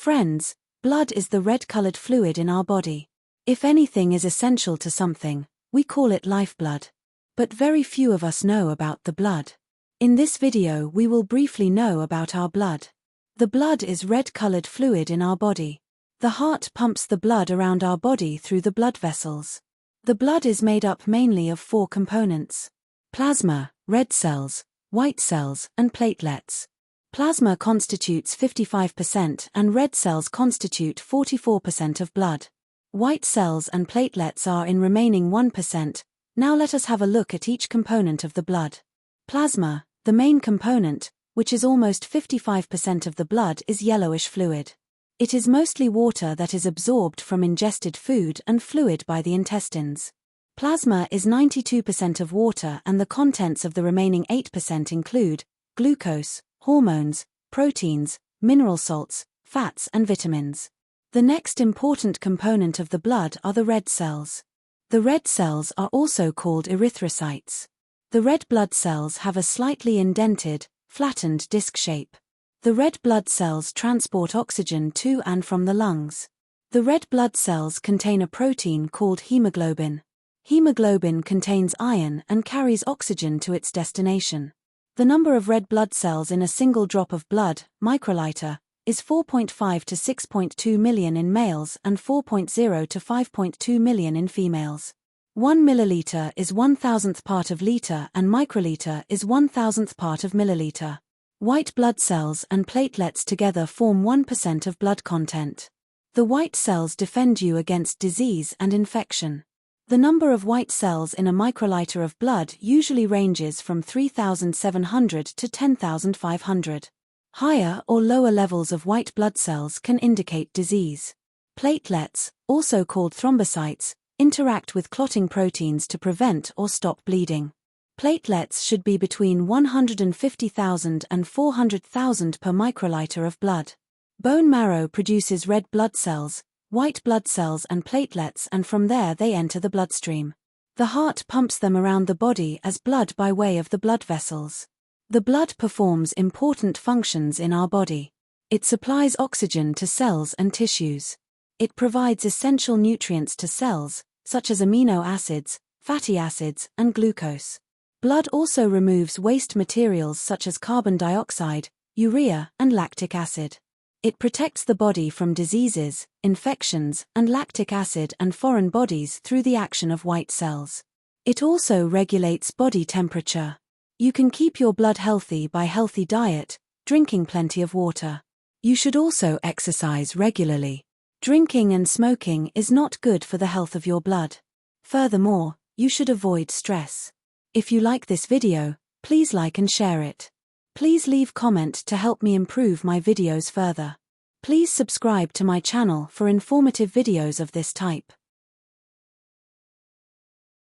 Friends, blood is the red-colored fluid in our body. If anything is essential to something, we call it lifeblood. But very few of us know about the blood. In this video we will briefly know about our blood. The blood is red-colored fluid in our body. The heart pumps the blood around our body through the blood vessels. The blood is made up mainly of 4 components: plasma, red cells, white cells, and platelets. Plasma constitutes 55% and red cells constitute 44% of blood. White cells and platelets are in remaining 1%. Now let us have a look at each component of the blood. Plasma, the main component, which is almost 55% of the blood, is yellowish fluid. It is mostly water that is absorbed from ingested food and fluid by the intestines. Plasma is 92% of water and the contents of the remaining 8% include glucose, hormones, proteins, mineral salts, fats and vitamins. The next important component of the blood are the red cells. The red cells are also called erythrocytes. The red blood cells have a slightly indented, flattened disc shape. The red blood cells transport oxygen to and from the lungs. The red blood cells contain a protein called hemoglobin. Hemoglobin contains iron and carries oxygen to its destination. The number of red blood cells in a single drop of blood, microliter, is 4.5 to 6.2 million in males and 4.0 to 5.2 million in females. 1 milliliter is 1,000th part of liter and microliter is 1,000th part of milliliter. White blood cells and platelets together form 1% of blood content. The white cells defend you against disease and infection. The number of white cells in a microliter of blood usually ranges from 3,700 to 10,500. Higher or lower levels of white blood cells can indicate disease. Platelets, also called thrombocytes, interact with clotting proteins to prevent or stop bleeding. Platelets should be between 150,000 and 400,000 per microliter of blood. Bone marrow produces red blood cells, white blood cells and platelets, and from there they enter the bloodstream. The heart pumps them around the body as blood by way of the blood vessels. The blood performs important functions in our body. It supplies oxygen to cells and tissues. It provides essential nutrients to cells, such as amino acids, fatty acids, and glucose. Blood also removes waste materials such as carbon dioxide, urea, and lactic acid. It protects the body from diseases, infections, and lactic acid and foreign bodies through the action of white cells. It also regulates body temperature. You can keep your blood healthy by healthy diet, drinking plenty of water. You should also exercise regularly. Drinking and smoking is not good for the health of your blood. Furthermore, you should avoid stress. If you like this video, please like and share it. Please leave comment to help me improve my videos further. Please subscribe to my channel for informative videos of this type.